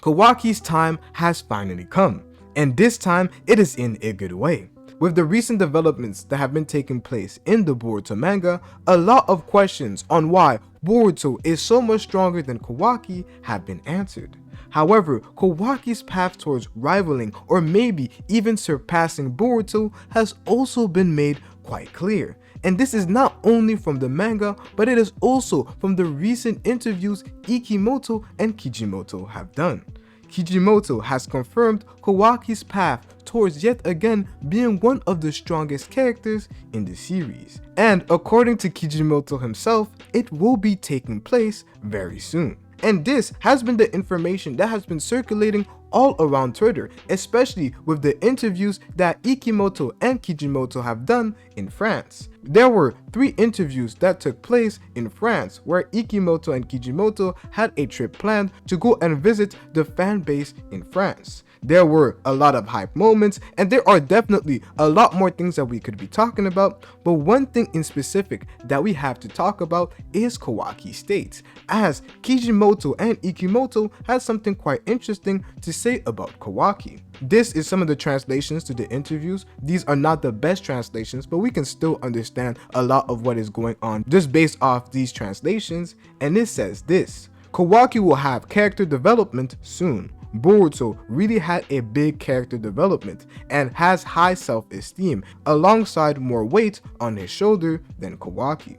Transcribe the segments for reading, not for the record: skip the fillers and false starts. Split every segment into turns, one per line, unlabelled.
Kawaki's time has finally come, and this time it is in a good way. With the recent developments that have been taking place in the Boruto manga, a lot of questions on why Boruto is so much stronger than Kawaki have been answered. However, Kawaki's path towards rivaling or maybe even surpassing Boruto has also been made quite clear. And this is not only from the manga, but it is also from the recent interviews Ikimoto and Kishimoto have done. Kishimoto has confirmed Kawaki's path towards yet again being one of the strongest characters in the series. And according to Kishimoto himself, it will be taking place very soon. And this has been the information that has been circulating all around Twitter, especially with the interviews that Ikimoto and Kishimoto have done in France. There were 3 interviews that took place in France where Ikimoto and Kishimoto had a trip planned to go and visit the fan base in France. There were a lot of hype moments, and there are definitely a lot more things that we could be talking about, but one thing in specific that we have to talk about is Kawaki State, as Kishimoto and Ikimoto had something quite interesting to say about Kawaki. This is some of the translations to the interviews. These are not the best translations, but we can still understand a lot of what is going on just based off these translations, and it says this: Kawaki will have character development soon. Boruto really had a big character development and has high self-esteem alongside more weight on his shoulder than Kawaki.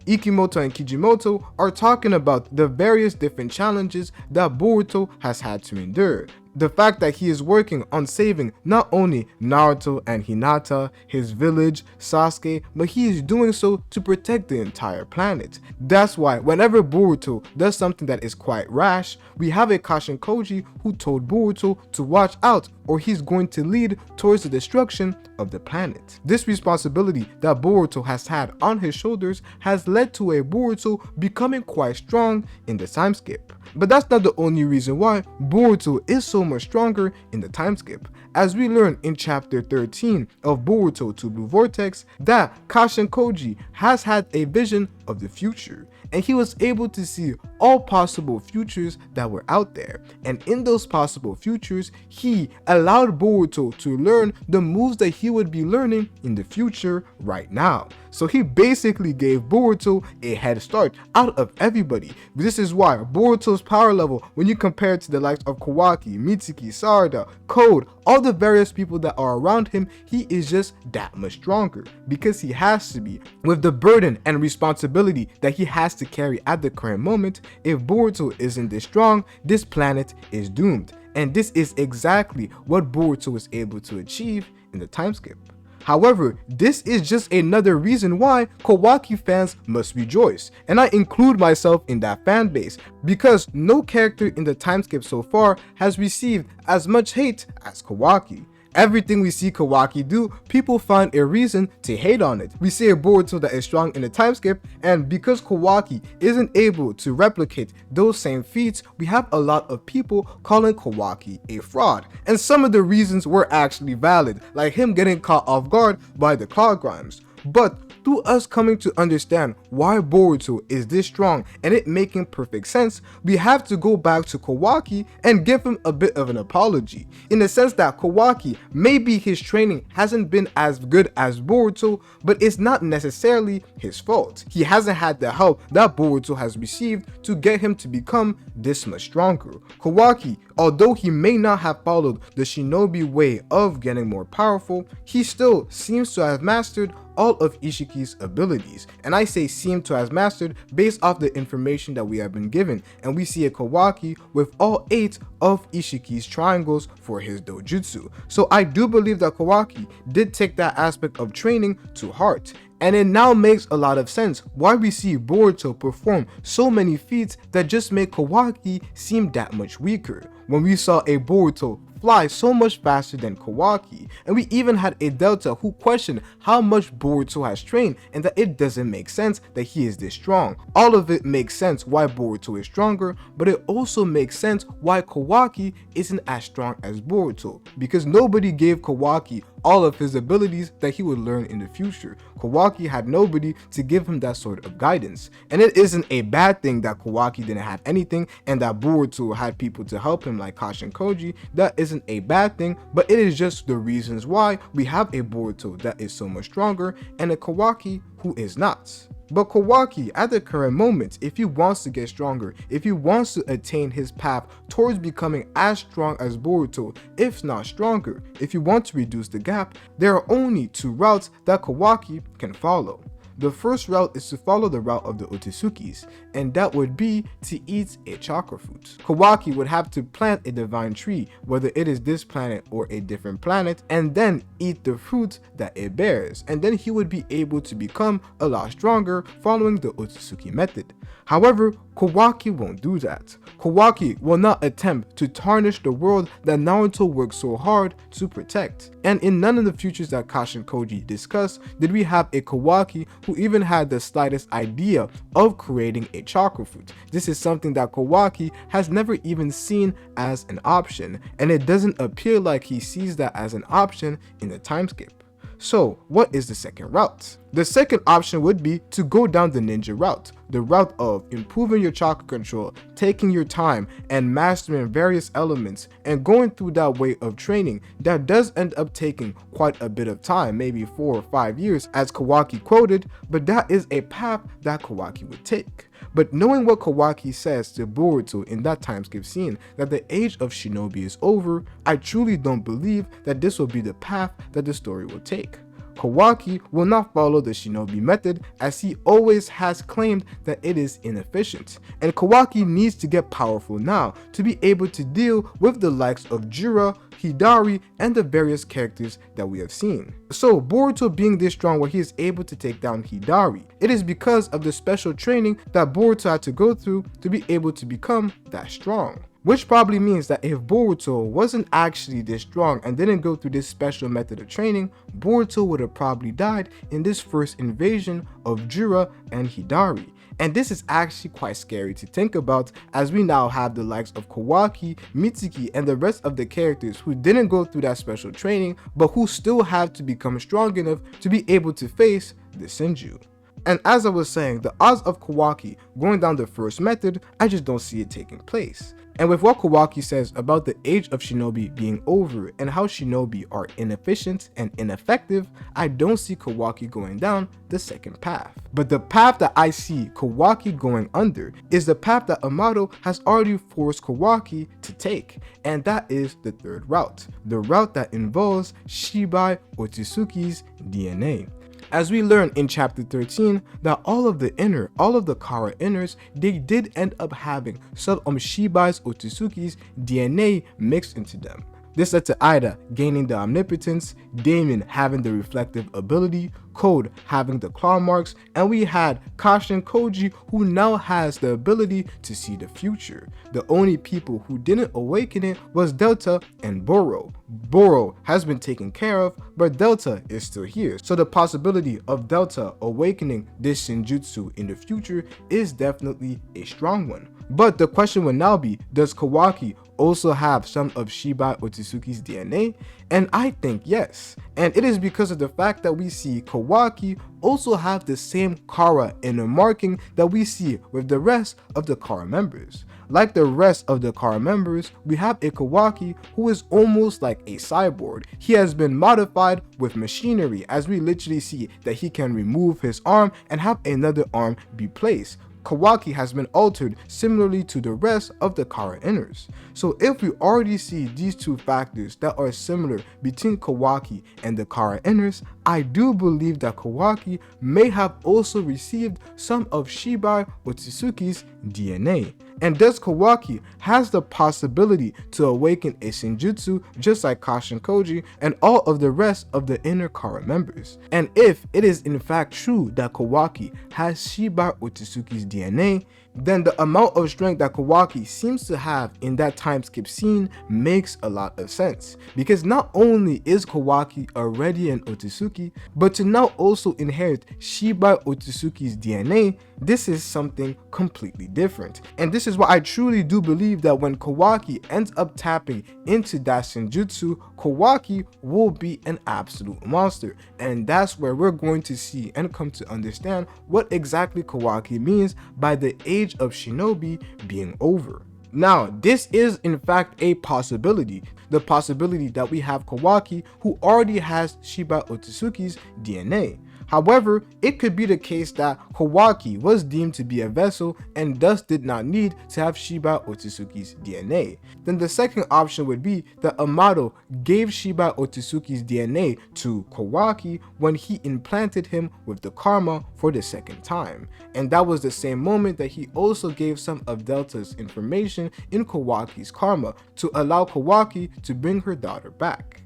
Ikimoto and Kishimoto are talking about the various different challenges that Boruto has had to endure. The fact that he is working on saving not only Naruto and Hinata, his village, Sasuke, but he is doing so to protect the entire planet. That's why whenever Boruto does something that is quite rash, we have a Kashin Koji who told Boruto to watch out or he's going to lead towards the destruction of the planet. This responsibility that Boruto has had on his shoulders has led to a Boruto becoming quite strong in the time skip. But that's not the only reason why Boruto is so much stronger in the time skip, as we learn in chapter 13 of Boruto to Blue Vortex that Kashin Koji has had a vision of the future, and he was able to see all possible futures that were out there, and in those possible futures he allowed Boruto to learn the moves that he would be learning in the future right now. So he basically gave Boruto a head start out of everybody. This is why Boruto's power level, when you compare it to the likes of Kawaki, Mitsuki, Sarada, Code, all the various people that are around him, he is just that much stronger because he has to be. With the burden and responsibility that he has to carry at the current moment, if Boruto isn't this strong, this planet is doomed. And this is exactly what Boruto was able to achieve in the time skip. However, this is just another reason why Kawaki fans must rejoice, and I include myself in that fan base, because no character in the time skip so far has received as much hate as Kawaki. Everything we see Kawaki do, people find a reason to hate on it. We see a Boruto that is strong in the time skip, and because Kawaki isn't able to replicate those same feats, we have a lot of people calling Kawaki a fraud. And some of the reasons were actually valid, like him getting caught off guard by the Cloud Grimes. But through us coming to understand why Boruto is this strong and it making perfect sense, we have to go back to Kawaki and give him a bit of an apology, in the sense that Kawaki, maybe his training hasn't been as good as Boruto, but it's not necessarily his fault. He hasn't had the help that Boruto has received to get him to become this much stronger. Kawaki, although he may not have followed the shinobi way of getting more powerful, he still seems to have mastered all of Ishiki's abilities, and I say seem to have mastered based off the information that we have been given, and we see a Kawaki with all 8 of Ishiki's triangles for his dojutsu. So I do believe that Kawaki did take that aspect of training to heart, and it now makes a lot of sense why we see Boruto perform so many feats that just make Kawaki seem that much weaker. When we saw a Boruto fly so much faster than Kawaki, and we even had a Delta who questioned how much Boruto has trained and that it doesn't make sense that he is this strong. All of it makes sense why Boruto is stronger, but it also makes sense why Kawaki isn't as strong as Boruto, because nobody gave Kawaki all of his abilities that he would learn in the future. Kawaki had nobody to give him that sort of guidance, and it isn't a bad thing that Kawaki didn't have anything and that Boruto had people to help him like Kashin Koji. That isn't a bad thing, but it is just the reasons why we have a Boruto that is so much stronger and a Kawaki who is not. But Kawaki, at the current moment, if he wants to get stronger, if he wants to attain his path towards becoming as strong as Boruto, if not stronger, if you want to reduce the gap, there are only two routes that Kawaki can follow. The first route is to follow the route of the Otsutskis, and that would be to eat a chakra fruit. Kawaki would have to plant a divine tree, whether it is this planet or a different planet, and then eat the fruit that it bears, and then he would be able to become a lot stronger following the Otsutsuki method. However, Kawaki won't do that. Kawaki will not attempt to tarnish the world that Naruto worked so hard to protect. And in none of the futures that Kashin Koji discussed did we have a Kawaki who even had the slightest idea of creating a chakra fruit. This is something that Kawaki has never even seen as an option, and it doesn't appear like he sees that as an option in the time skip. So, what is the second route? The second option would be to go down the ninja route, the route of improving your chakra control, taking your time, and mastering various elements, and going through that way of training that does end up taking quite a bit of time, maybe 4 or 5 years, as Kawaki quoted, but that is a path that Kawaki would take. But knowing what Kawaki says to Boruto in that time skip scene, that the age of shinobi is over, I truly don't believe that this will be the path that the story will take. Kawaki will not follow the shinobi method, as he always has claimed that it is inefficient, and Kawaki needs to get powerful now to be able to deal with the likes of Jira, Hidari, and the various characters that we have seen. So Boruto being this strong where he is able to take down Hidari, it is because of the special training that Boruto had to go through to be able to become that strong. Which probably means that if Boruto wasn't actually this strong and didn't go through this special method of training, Boruto would have probably died in this first invasion of Jira and Hidari. And this is actually quite scary to think about, as we now have the likes of Kawaki, Mitsuki, and the rest of the characters who didn't go through that special training, but who still have to become strong enough to be able to face the Senju. And as I was saying, the odds of Kawaki going down the first method, I just don't see it taking place. And with what Kawaki says about the age of shinobi being over and how shinobi are inefficient and ineffective, I don't see Kawaki going down the second path. But the path that I see Kawaki going under is the path that Amato has already forced Kawaki to take, and that is the third route, the route that involves Shibai Otsutuski's DNA. As we learn in chapter 13 that all of the Kara inners, they did end up having some of Shibai's Otsutuski's DNA mixed into them. This led to Ida gaining the omnipotence, Damon having the reflective ability, Code having the claw marks, and we had Kashin Koji who now has the ability to see the future. The only people who didn't awaken it was Delta and Boro. Boro has been taken care of, but Delta is still here, so the possibility of Delta awakening this Shinjutsu in the future is definitely a strong one. But the question would now be, does Kawaki also have some of Shibai Otsutuski's DNA? And I think yes. And it is because of the fact that we see Kawaki also have the same Kara inner marking that we see with the rest of the Kara members. Like the rest of the Kara members, we have a Kawaki who is almost like a cyborg. He has been modified with machinery, as we literally see that he can remove his arm and have another arm be placed. Kawaki has been altered similarly to the rest of the Kara inners. So if we already see these two factors that are similar between Kawaki and the Kara inners, I do believe that Kawaki may have also received some of Shibai Otsutuski's DNA. And does Kawaki has the possibility to awaken a Shinjutsu just like Kashin Koji and all of the rest of the inner Kara members? And if it is in fact true that Kawaki has Shibai Otsutuski's DNA, then the amount of strength that Kawaki seems to have in that time skip scene makes a lot of sense. Because not only is Kawaki already an Otsutsuki, but to now also inherit Shibai Otsutuski's DNA, this is something completely different. And this is why I truly do believe that when Kawaki ends up tapping into that Shinjutsu, Kawaki will be an absolute monster. And that's where we're going to see and come to understand what exactly Kawaki means by the age of Shinobi being over. Now, this is in fact a possibility. The possibility that we have Kawaki who already has Shibai Otsutuski's DNA. However, it could be the case that Kawaki was deemed to be a vessel and thus did not need to have Shibai Otsutuski's DNA. Then the second option would be that Amado gave Shibai Otsutuski's DNA to Kawaki when he implanted him with the karma for the second time. And that was the same moment that he also gave some of Delta's information in Kawaki's karma to allow Kawaki to bring her daughter back.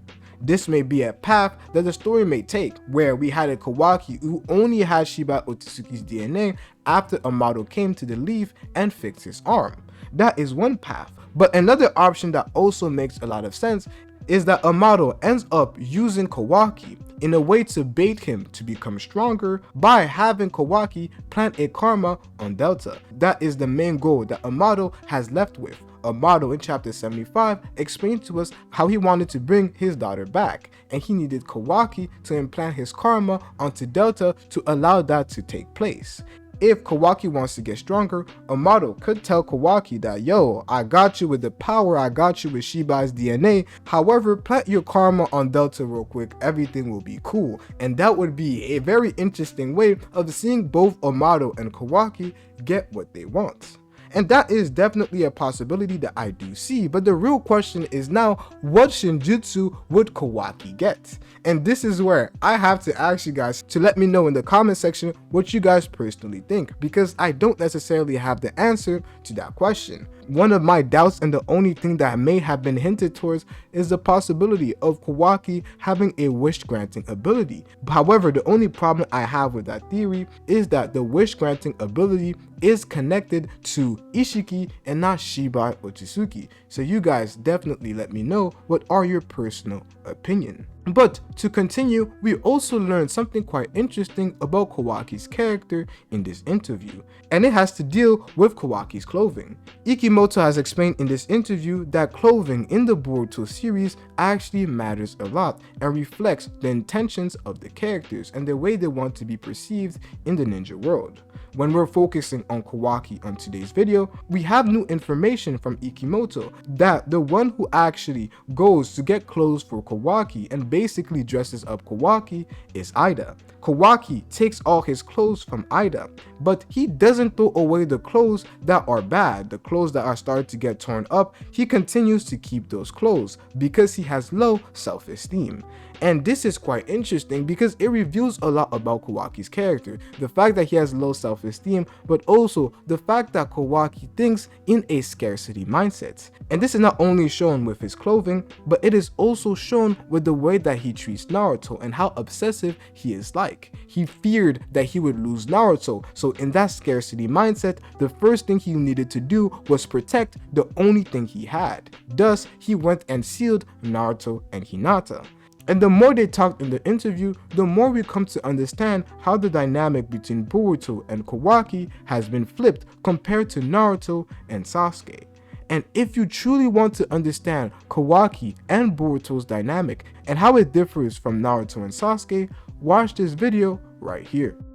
This may be a path that the story may take, where we had a Kawaki who only had Shibai Otsutuski's DNA after Amado came to the leaf and fixed his arm. That is one path. But another option that also makes a lot of sense is that Amado ends up using Kawaki in a way to bait him to become stronger by having Kawaki plant a karma on Delta. That is the main goal that Amado has left with. Amado in chapter 75 explained to us how he wanted to bring his daughter back, and he needed Kawaki to implant his karma onto Delta to allow that to take place. If Kawaki wants to get stronger, Amado could tell Kawaki that, yo, I got you with the power, I got you with Shibai's DNA, however, plant your karma on Delta real quick, everything will be cool. And that would be a very interesting way of seeing both Amado and Kawaki get what they want. And that is definitely a possibility that I do see, but the real question is now, what Shinjutsu would Kawaki get? And this is where I have to ask you guys to let me know in the comment section what you guys personally think, because I don't necessarily have the answer to that question. One of my doubts, and the only thing that may have been hinted towards, is the possibility of Kawaki having a wish granting ability. However, the only problem I have with that theory is that the wish granting ability is connected to Ishiki and not Shibai Otsutuski. So you guys definitely let me know what are your personal opinion. But to continue, we also learned something quite interesting about Kawaki's character in this interview, and it has to deal with Kawaki's clothing. Kishimoto has explained in this interview that clothing in the Boruto series actually matters a lot and reflects the intentions of the characters and the way they want to be perceived in the ninja world. When we're focusing on Kawaki on today's video, we have new information from Kishimoto that the one who actually goes to get clothes for Kawaki and basically dresses up Kawaki is Ida. Kawaki takes all his clothes from Ida, but he doesn't throw away the clothes that are bad, the clothes that are starting to get torn up. He continues to keep those clothes because he has low self-esteem. And this is quite interesting because it reveals a lot about Kawaki's character. The fact that he has low self-esteem, but also the fact that Kawaki thinks in a scarcity mindset. And this is not only shown with his clothing, but it is also shown with the way that he treats Naruto and how obsessive he is like. He feared that he would lose Naruto, so in that scarcity mindset, the first thing he needed to do was protect the only thing he had. Thus, he went and sealed Naruto and Hinata. And the more they talked in the interview, the more we come to understand how the dynamic between Boruto and Kawaki has been flipped compared to Naruto and Sasuke. And if you truly want to understand Kawaki and Boruto's dynamic and how it differs from Naruto and Sasuke, watch this video right here.